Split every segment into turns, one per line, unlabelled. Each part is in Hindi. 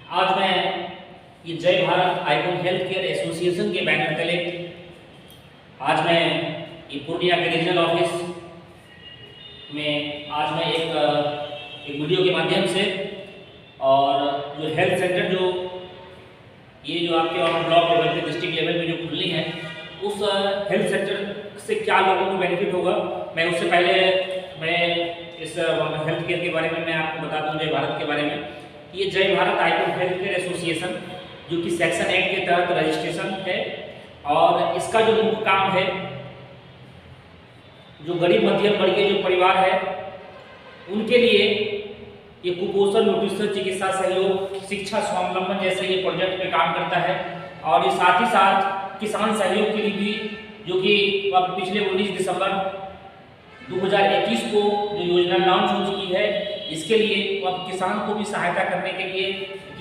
आज मैं ये जय Bharat icon health care association के बैनर तले आज मैं ये पूर्णिया के रीजनल ऑफिस में आज मैं एक वीडियो के माध्यम से और जो हेल्थ सेंटर जो आपके और ब्लॉक लेवल पे डिस्ट्रिक्ट लेवल पे जो खुलनी है उस हेल्थ सेंटर से क्या लोगों को बेनिफिट होगा, मैं उससे पहले मैं इस हेल्थ केयर के बारे में मैं आपको बता दूं जय भारत के बारे में। ये जय Bharat icon health care association जो कि सेक्शन 8 के तहत रजिस्ट्रेशन है और इसका जो मुख्य काम है जो गरीब मध्यम वर्गीय जो परिवार है उनके लिए ये कुपोषण, न्यूट्रिशन, चिकित्सा सहयोग, शिक्षा स्वावलंबन जैसे ये प्रोजेक्ट पे काम करता है। और ये साथ ही साथ किसान सहयोग के लिए भी जो कि पिछले 19 दिसंबर 2021 को जो योजना लॉन्च हो चुकी है, इसके लिए अब किसान को भी सहायता करने के लिए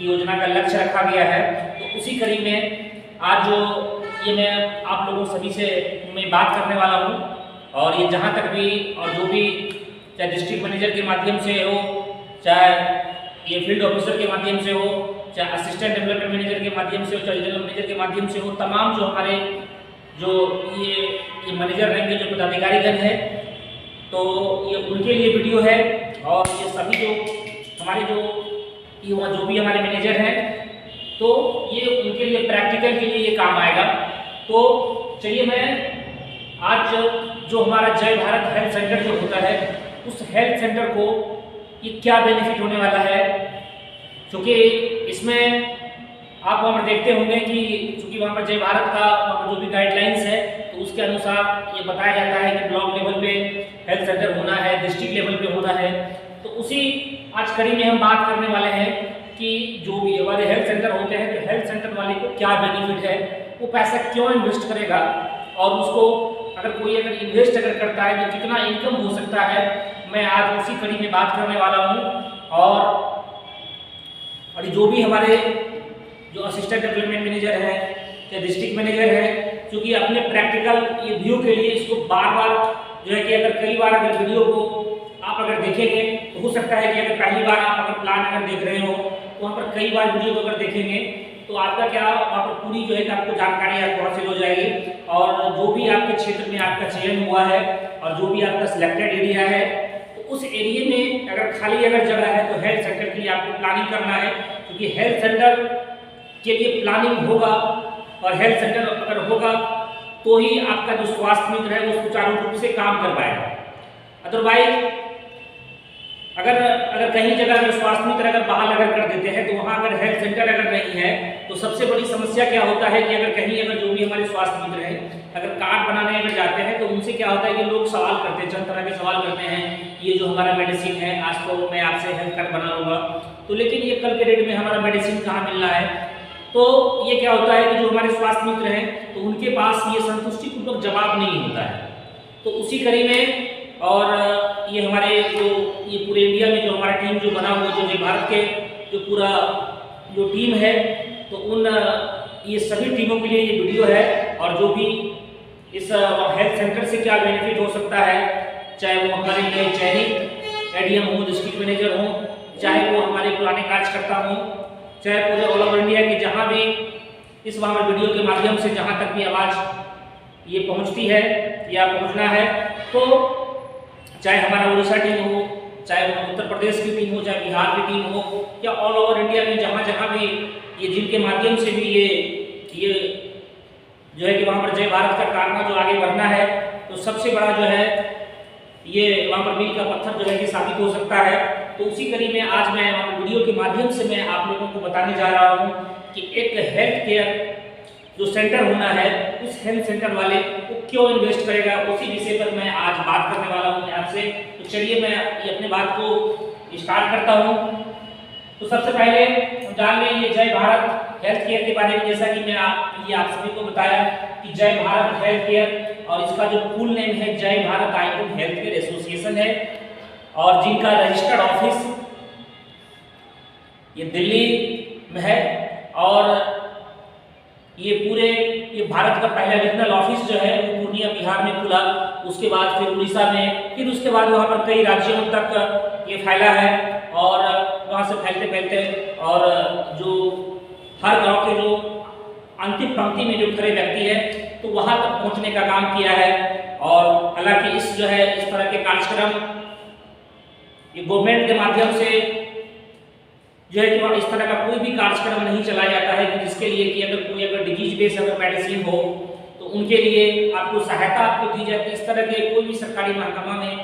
योजना का लक्ष्य रखा गया है। तो उसी कड़ी में आज जो ये मैं आप लोगों सभी से मैं बात करने वाला हूँ और ये जहाँ तक भी और जो भी चाहे डिस्ट्रिक्ट मैनेजर के माध्यम से हो, चाहे ये फील्ड ऑफिसर के माध्यम से हो, चाहे असिस्टेंट डेवलपमेंट मैनेजर के माध्यम से हो, चाहे रीजनल मैनेजर के माध्यम से हो, तमाम जो हमारे जो ये मैनेजर रहेंगे जो पदाधिकारीगण है, तो ये उनके लिए वीडियो है। और ये सभी जो हमारे जो भी हमारे मैनेजर हैं तो ये उनके लिए प्रैक्टिकल के लिए ये काम आएगा। तो चलिए मैं आज जो हमारा जय भारत हेल्थ सेंटर जो होता है उस हेल्थ सेंटर को ये क्या बेनिफिट होने वाला है, क्योंकि इसमें आप वहाँ पर देखते होंगे कि चूँकि वहाँ पर जय भारत का जो भी गाइडलाइंस है तो उसके अनुसार ये बताया जाता है कि ब्लॉक लेवल पे हेल्थ सेंटर होना है, डिस्ट्रिक्ट लेवल पे होना है। तो उसी आज कड़ी में हम बात करने वाले हैं कि जो भी हमारे हेल्थ सेंटर होते हैं तो हेल्थ सेंटर वाले को क्या बेनिफिट है, वो पैसा क्यों इन्वेस्ट करेगा और उसको अगर इन्वेस्ट करता है तो कितना इनकम हो सकता है, मैं आज उसी कड़ी में बात करने वाला हूँ। और जो भी हमारे जो असिस्टेंट डेवलपमेंट मैनेजर है या डिस्ट्रिक्ट मैनेजर है, क्योंकि अपने प्रैक्टिकल ये व्यू के लिए इसको बार बार जो है कि अगर कई बार अगर वीडियो को आप अगर देखेंगे तो हो सकता है कि अगर पहली बार आप अगर प्लान अगर देख रहे हो तो वहाँ पर कई बार वीडियो को अगर देखेंगे तो आपका क्या वहाँ पर पूरी जो है कि आपको जानकारी आपको हासिल हो जाएगी। और जो भी आपके क्षेत्र में आपका चयन हुआ है और जो भी आपका सिलेक्टेड एरिया है तो उस एरिया में अगर खाली अगर जगह है तो हेल्थ सेंटर के लिए आपको प्लानिंग करना है, क्योंकि हेल्थ सेंटर के लिए प्लानिंग होगा और हेल्थ सेंटर अगर होगा तो ही आपका जो स्वास्थ्य मित्र है वो सुचारू रूप से काम कर पाएगा। अदरवाइज अगर कहीं जगह अगर स्वास्थ्य मित्र अगर बहाल अगर कर देते हैं तो वहाँ अगर हेल्थ सेंटर अगर नहीं है तो सबसे बड़ी समस्या क्या होता है कि अगर कहीं अगर जो भी हमारे स्वास्थ्य मित्र हैं अगर कार्ड बनाने अगर जाते हैं तो उनसे क्या होता है कि लोग सवाल करते हैं, चंद तरह के सवाल करते हैं, ये जो हमारा मेडिसिन है आज तो मैं आपसे हेल्थ कार्ड बना लूँगा, तो लेकिन ये कल के डेट में हमारा मेडिसिन कहाँ मिल रहा है। तो ये क्या होता है कि जो हमारे स्वास्थ्य मित्र हैं तो उनके पास ये संतुष्टिपूर्वक जवाब नहीं होता है। तो उसी कड़ी में और ये हमारे जो ये पूरे इंडिया में जो हमारा टीम जो बना हुआ जो जय भारत के जो पूरा जो टीम है तो उन ये सभी टीमों के लिए ये वीडियो है। और जो भी इस हेल्थ सेंटर से क्या बेनिफिट हो सकता है, चाहे वो हमारे नए चयनित एडीएम हो, डिस्ट्रिक्ट मैनेजर हो, चाहे वो हमारे पुराने कार्यकर्ता हो, चाहे पूरे ऑल ओवर इंडिया के जहाँ भी इस वहाँ वीडियो के माध्यम से जहाँ तक भी आवाज़ ये पहुँचती है या पहुँचना है, तो चाहे हमारा उड़ीसा टीम हो, चाहे उत्तर प्रदेश की टीम हो, चाहे बिहार की टीम हो या ऑल ओवर इंडिया में जहाँ जहाँ भी ये जिनके माध्यम से भी ये जो है कि वहाँ पर जय भारत का कारनामा जो आगे बढ़ना है तो सबसे बड़ा जो है ये वहाँ पर मील का पत्थर जो है कि साबित हो सकता है। तो उसी कड़ी में आज मैं वीडियो के माध्यम से मैं आप लोगों को बताने जा रहा हूँ कि एक हेल्थ केयर जो सेंटर होना है उस हेल्थ सेंटर वाले वो क्यों इन्वेस्ट करेगा, उसी विषय पर मैं आज बात करने वाला हूँ आपसे। तो चलिए मैं ये अपने बात को स्टार्ट करता हूँ। तो सबसे पहले हम जान लें ये जय भारत हेल्थ केयर के बारे में, जैसा कि मैं आप सभी को बताया कि जय भारत हेल्थ केयर और इसका जो फुल नेम है जय Bharat icon health care association है और जिनका रजिस्टर्ड ऑफिस ये दिल्ली में है। और ये भारत का पहला रीजनल ऑफिस जो है वो पूर्णिया बिहार में खुला, उसके बाद फिर उड़ीसा में, फिर उसके बाद वहाँ पर कई राज्यों तक ये फैला है। और वहाँ से फैलते फैलते और जो हर गांव के जो अंतिम पंक्ति में जो खड़े व्यक्ति है तो वहाँ तक पहुँचने का काम किया है। और हालांकि इस तरह के कार्यक्रम ये गवर्नमेंट के माध्यम से जो है कि इस तरह का कोई भी कार्यक्रम नहीं चलाया जाता है कि जिसके लिए कि अगर डिजीज बेस्ड अगर मेडिसिन हो तो उनके लिए आपको सहायता आपको दी जाती है। इस तरह के कोई भी सरकारी महकमा में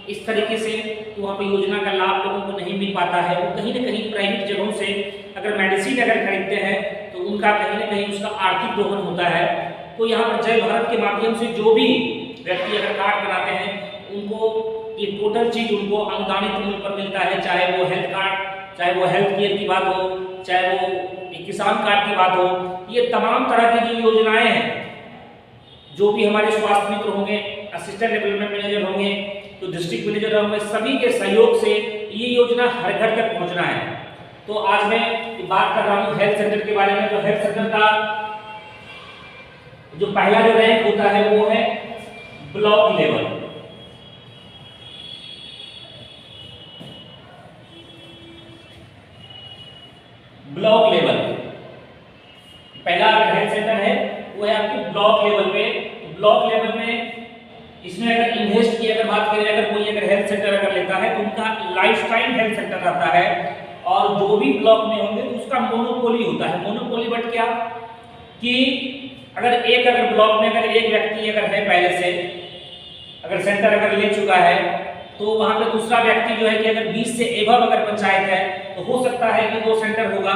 इस तरीके से तो वहाँ पर योजना का लाभ लोगों को नहीं मिल पाता है। वो कहीं ना कहीं प्राइवेट जगहों से अगर मेडिसिन अगर खरीदते हैं तो उनका कहीं ना कहीं उसका आर्थिक दोहन होता है। तो यहाँ पर जय भारत के माध्यम से जो भी व्यक्ति अगर कार्ड बनाते हैं उनको ये टोटल चीज उनको अनुदानित मूल्य पर मिलता है, चाहे वो हेल्थ कार्ड, चाहे वो हेल्थ केयर की बात हो, चाहे वो किसान कार्ड की बात हो। ये तमाम तरह की जो योजनाएं हैं, जो भी हमारे स्वास्थ्य मित्र होंगे, असिस्टेंट डेवलपमेंट मैनेजर होंगे, तो डिस्ट्रिक्ट मैनेजर होंगे, सभी के सहयोग से ये योजना हर घर तक पहुंचना है। तो आज मैं बात कर रहा हूँ हेल्थ सेंटर के बारे में। तो हेल्थ सेंटर का जो पहला जो रैंक होता है वो है ब्लॉक लेवल। ब्लॉक लेवल पहला हेल्थ सेंटर है वो है आपके ब्लॉक लेवल पे। ब्लॉक लेवल में इसमें अगर इन्वेस्ट की अगर बात करें, अगर कोई अगर हेल्थ सेंटर अगर लेता है तो उनका लाइफ टाइम हेल्थ सेंटर रहता है। और जो भी ब्लॉक में होंगे तो उसका मोनोपोली होता है। मोनोपोली बट क्या कि अगर ब्लॉक में अगर एक व्यक्ति अगर है पहले से अगर सेंटर अगर ले चुका है तो वहां पे दूसरा व्यक्ति जो है कि अगर 20 से एबव अगर पंचायत है तो हो सकता है कि 2 सेंटर होगा।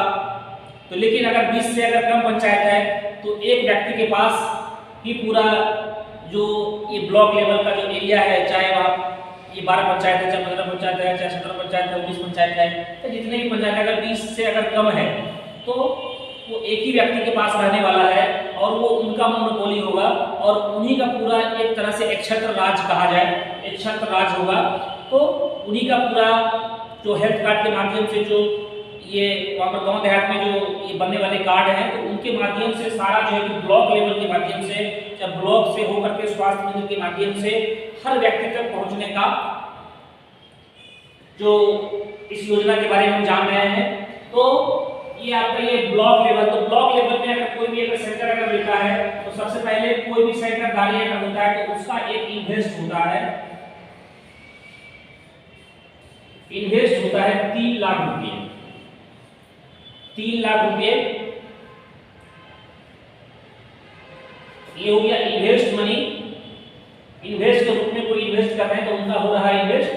तो लेकिन अगर 20 से अगर कम पंचायत है तो एक व्यक्ति के पास ही पूरा जो ये ब्लॉक लेवल का जो एरिया है, चाहे वहाँ ये 12 पंचायत है, चाहे 15 पंचायत है, चाहे 17 पंचायत है, 19 पंचायत है, तो जितने भी पंचायत अगर 20 से अगर कम है तो वो एक ही व्यक्ति के पास रहने वाला है और वो उनका मोनोपोली होगा और उन्हीं का पूरा एक तरह से एक छत्र राज कहा जाए, एक छत्र राज होगा। तो उन्हीं का पूरा जो हेल्थ कार्ड के माध्यम से जो ये वहाँ पर गाँव देहात में जो ये बनने वाले कार्ड हैं तो उनके माध्यम से सारा जो है कि ब्लॉक लेवल के माध्यम से या ब्लॉक से होकर के स्वास्थ्य केंद्र के माध्यम से हर व्यक्ति तक पहुँचने का जो इस योजना के बारे में हम जान रहे हैं। तो ये आपका ये ब्लॉक लेवल, तो ब्लॉक लेवल में अगर कोई भी अगर सेंटर अगर लेता है तो सबसे पहले कोई भी सेंटर दारी अगर होता है तो उसका एक इन्वेस्ट होता है। इन्वेस्ट होता है 3 लाख रुपये। 3 लाख रुपये ये हो गया इन्वेस्ट मनी। इन्वेस्ट के रूप में कोई इन्वेस्ट कर रहे हैं तो उनका हो रहा है इन्वेस्ट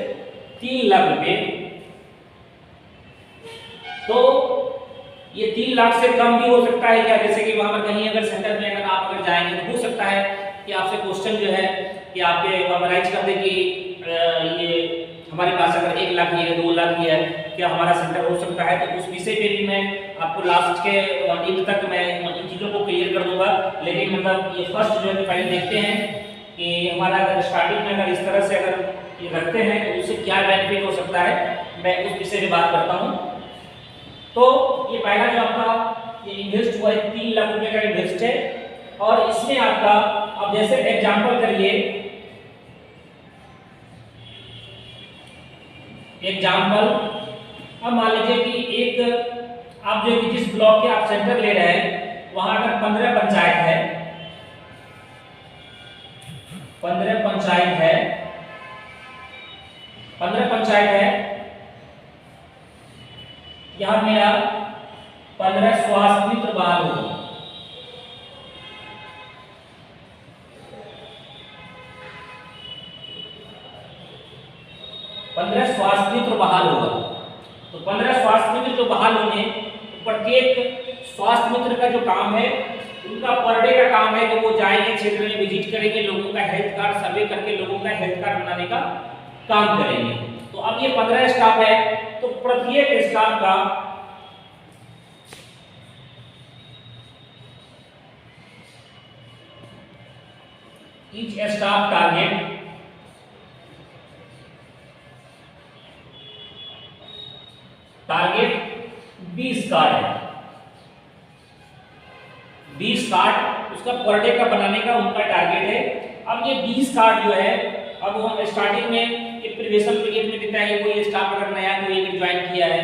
3 लाख रुपये। तो ये 3 लाख से कम भी हो सकता है क्या, जैसे कि वहां पर कहीं अगर सेंटर में अगर आप अगर जाएंगे तो हो सकता है कि आपसे क्वेश्चन जो है कि आपके राइज कर दे कि ये हमारे पास अगर 1 लाख ही है, 2 लाख ही है, क्या हमारा सेंटर हो सकता है। तो उस विषय पे भी मैं आपको लास्ट के एंड तक मैं इन चीज़ों को क्लियर कर दूंगा। लेकिन मतलब ये फर्स्ट जो है पहले देखते हैं कि हमारा अगर स्टार्टिंग में अगर इस तरह से अगर ये रखते हैं तो उससे क्या बेनिफिट हो सकता है, मैं उस विषय में बात करता हूँ। तो ये पहला जो आपका ये इन्वेस्ट हुआ है 3 लाख रुपए का इन्वेस्ट है। और इसमें आपका अब जैसे एग्जांपल करिए, एग्जांपल अब मान लीजिए कि एक आप जो कि जिस ब्लॉक के आप सेंटर ले रहे हैं वहां अगर 15 पंचायत है, 15 पंचायत है, 15 पंचायत है, यहां मेरा 15 स्वास्थ्य मित्र बहाल होगा। स्वास्थ्य मित्र बहाल होगा। तो 15 स्वास्थ्य मित्र जो बहाल होंगे, प्रत्येक स्वास्थ्य मित्र का जो काम है, उनका पर डे का काम है कि वो जाएंगे क्षेत्र में, विजिट करेंगे, लोगों का हेल्थ कार्ड सर्वे करके लोगों का हेल्थ कार्ड बनाने का काम करेंगे। तो अब ये 15 स्टाफ है, तो प्रत्येक स्टाफ का ईच स्टाफ टारगेट 20 कार्ड है। 20 कार्ड उसका पर डे का बनाने का उनका टारगेट है। अब ये 20 कार्ड जो है, अब हम स्टार्टिंग में एक प्रीवियस पीरियड में देता है कोई स्टाफ अगर नया कोई ज्वाइन किया है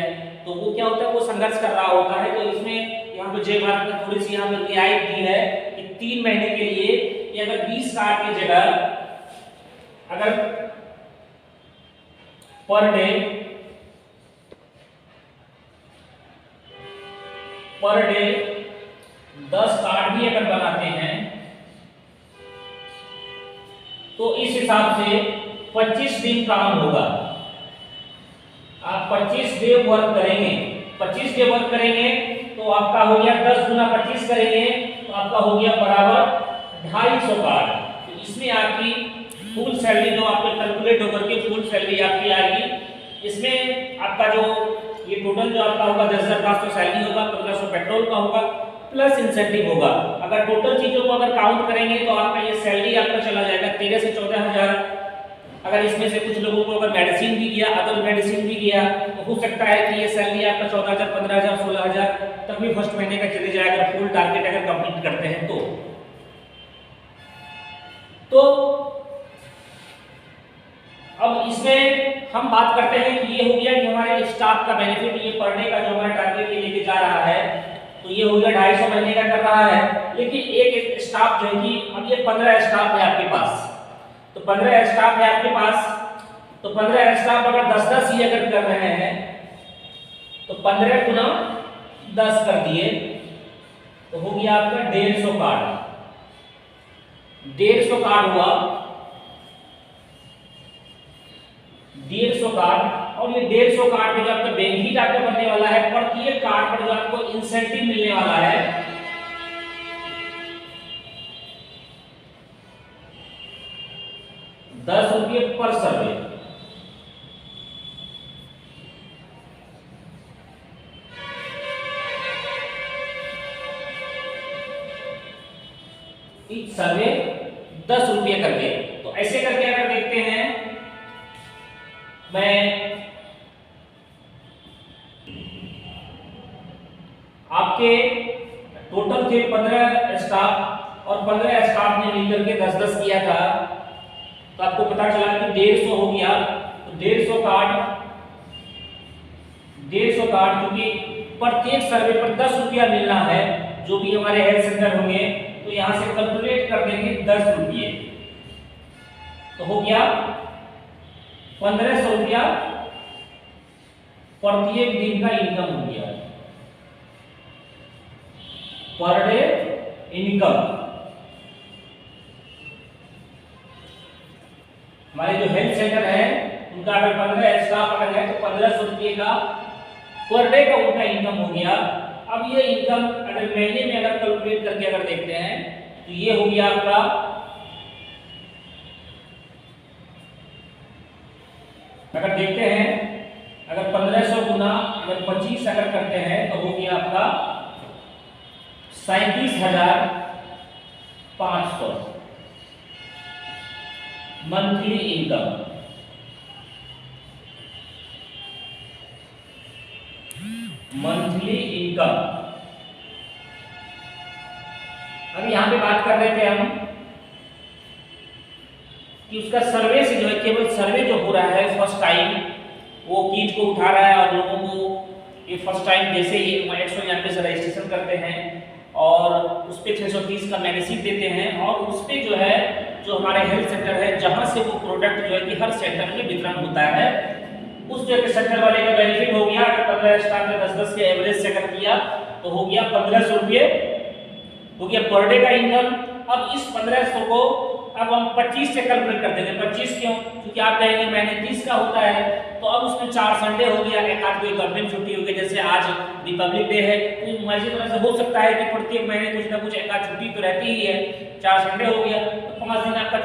तो वो क्या होता है, वो संघर्ष कर रहा होता है। तो इसमें यहाँ पे जय भारत ने थोड़ी सी यहाँ पे रियायत दी है कि 3 महीने के लिए ये अगर 20 कार्ड की जगह अगर पर डे 10 कार्ड भी अगर बनाते हैं तो इस हिसाब से 25 दिन काम होगा। आप 25 डे वर्क करेंगे, 25 डे वर्क करेंगे तो आपका हो गया 10 गुना 25 करेंगे तो आपका हो गया बराबर 250 कार्ड। तो इसमें आपकी फुल सैलरी जो आपके कैलकुलेट होकर के फुल सैलरी आपकी आएगी। इसमें आपका जो ये टोटल जो आपका होगा 10,500 सैलरी होगा, 1500 पेट्रोल का होगा, प्लस इंसेंटिव होगा। अगर टोटल चीजों को अगर काउंट करेंगे तो आपका ये सैलरी आपका चला जाएगा 13 से 14,000। अगर इसमें से कुछ लोगों को अगर मेडिसिन भी गया, अदर मेडिसिन भी गया, तो हो सकता है कि ये सैलरी आपका 14,000, 15,000, 16,000 तक भी फर्स्ट महीने का चले जाएगा, अगर फुल टारगेट अगर कंप्लीट करते हैं तो अब इसमें हम बात करते हैं कि ये हो गया कि हमारे स्टाफ का बेनिफिट, ये पर डे का जो हमारा टारगेट ये लेके जा रहा है तो ये हो गया 250 महीने का कर रहा है। लेकिन एक स्टाफ जो है कि अब ये 15 स्टाफ है आपके पास, तो 15 स्टाफ है आपके पास, तो 15 स्टाफ अगर 10-10 ही अगर कर रहे हैं तो 15 गुना 10 कर दिए तो हो गया आपका 150 कार्ड। 150 कार्ड हुआ, 150 कार्ड। और ये 150 कार्ड में जो आपका बेनिफिट आपको बनने वाला है, प्रत्येक कार्ड पर जो आपको इंसेंटिव मिलने वाला है ₹10 पर सर्वे। इस सर्वे ₹10 करके। तो ऐसे करके अगर देखते हैं, मैं आपके टोटल थे 15 स्टाफ और 15 स्टाफ ने मिलकर के 10-10 किया था, तो आपको पता चला कि 150 हो गया। तो 150 कार्ड क्योंकि प्रत्येक सर्वे पर ₹10 मिलना है, जो भी हमारे हेल्थ सेंटर होंगे, तो यहां से कैलकुलेट कर देंगे ₹10, तो हो गया ₹1,500 प्रत्येक दिन का इनकम हो गया, पर डे इनकम। हमारे जो हेल्थ सेंटर है उनका अगर 15 स्टाफ अगर है तो ₹1,500 का पर डे का उनका इनकम हो गया। अब ये इनकम अगर महीने में अगर कैलकुलेट करके अगर देखते हैं तो ये हो गया आपका अगर देखते हैं अगर 1500 गुना अगर 25 अगर करते हैं तो हो गया आपका 37,500 मंथली इनकम। Monthly income. अब यहां पे बात कर रहे थे हम कि उसका सर्वे से जो है, केवल सर्वे जो हो रहा है फर्स्ट टाइम, वो किट को उठा रहा है और लोगों को ये फर्स्ट टाइम जैसे ही 191 से रजिस्ट्रेशन करते हैं और उस पर 630 का मेडिसिन देते हैं और उस पर जो है जो हमारे हेल्थ सेंटर है जहां से वो प्रोडक्ट जो है कि हर सेंटर में वितरण होता है, उस जो सेंटर वाले का बेनिफिट हो गया। अगर 15 स्टाफ ने 10-10 के एवरेज से कर किया तो हो गया ₹1,500 हो गया पर डे का इनकम। अब इस 1500 को अब हम 25 से कैलकुलेट कर देंगे। 25 क्यों? क्योंकि आप कहेंगे महीने 30 का होता है, तो अब उसमें 4 संडे हो गया, एक आध कोई गवर्नमेंट छुट्टी हो गई, जैसे आज रिपब्लिक डे है, तो इसी तरह से हो सकता है कि प्रत्येक महीने कुछ ना कुछ एक आध छुट्टी तो रहती ही है। 4 संडे हो गया तो 5 दिन आपका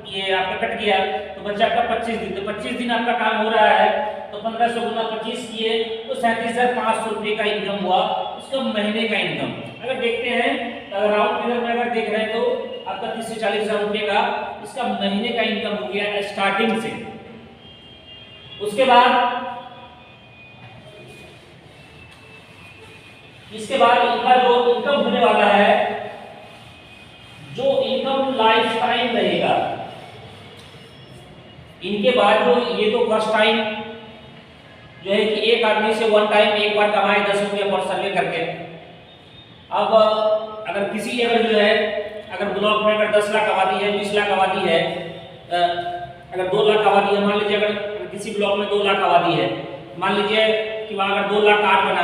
ये आपका कट गया, तो बच्चा आपका 25 दिन। तो 25 दिन आपका काम हो रहा है, तो 1500 गुना 25 किए तो 37,500 का इनकम हुआ, उसका महीने का इनकम। अगर देखते हैं अगर राउंड फिगर में अगर देख रहे हैं तो आपका 30 से 40,000 रुपये का इसका महीने का इनकम हो गया स्टार्टिंग से। उसके बाद इसके बाद इनका जो इनकम होने वाला है, जो इनकम लाइफ टाइम रहेगा, इनके बाद जो ये तो फर्स्ट टाइम जो है कि एक आदमी से वन टाइम एक बार कमाए 10 रुपया पर सर्वे करके। अब अगर किसी अगर जो है अगर ब्लॉक में अगर 10 लाख आबादी है, 20 लाख आबादी है, अगर 2 लाख आबादी है, मान लीजिए अगर किसी ब्लॉक में 2 लाख आबादी है, मान लीजिए कि वहाँ अगर 2 लाख कार्ड बना,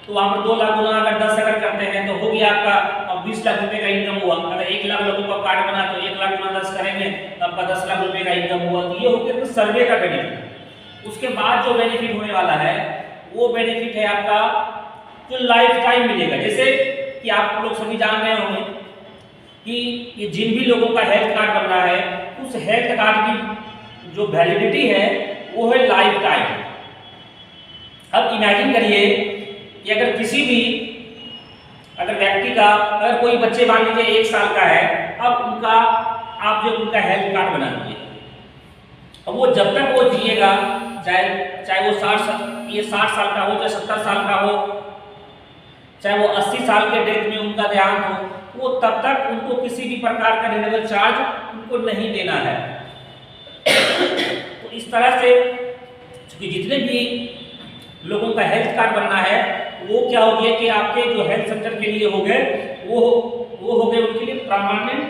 तो वहाँ पर 2 लाख गुना अगर 10 अगर करते हैं तो हो गया आपका 20 लाख रुपए का इनकम हुआ। अगर 1 लाख लोगों का कार्ड बना तो 1 लाख गुना 10 करेंगे तो आपका 10 लाख रुपए का इनकम हुआ। तो ये हो गया सर्वे का बेनिफिट। उसके बाद जो बेनिफिट होने वाला है वो बेनिफिट है आपका जो लाइफ टाइम मिलेगा। जैसे कि आप लोग सभी जान रहे होंगे कि ये जिन भी लोगों का हेल्थ कार्ड बन रहा है उस हेल्थ कार्ड की जो वैलिडिटी है वो है लाइफ टाइम। अब इमेजिन करिए कि अगर किसी भी अगर व्यक्ति का अगर कोई बच्चे मान लीजिए 1 साल का है, अब उनका आप जो उनका हेल्थ कार्ड बना दीजिए, अब वो जब तक वो जिएगा, चाहे वो 60 साल का हो, चाहे 70 साल का हो, चाहे वो 80 साल के डेथ में उनका देहांत हो, वो तब तक उनको किसी भी प्रकार का रिन्यूएबल चार्ज उनको नहीं देना है। तो इस तरह से क्योंकि जितने भी लोगों का हेल्थ कार्ड बनना है वो क्या हो गया कि आपके जो हेल्थ सेंटर के लिए हो गए वो हो गए उनके लिए परमानेंट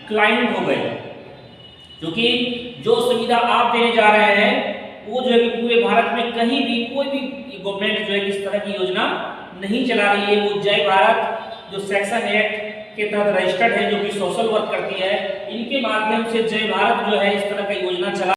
क्लाइंट हो गए। क्योंकि जो सुविधा आप देने जा रहे हैं वो जो है कि पूरे भारत में कहीं भी कोई भी गवर्नमेंट जो है इस तरह की योजना नहीं चला रही है। वो जय भारत जो सेक्शन 8 के तहत रजिस्टर्ड है, जो कि सोशल वर्क करती है, इनके माध्यम से जय भारत जो है इस तरह की योजना चला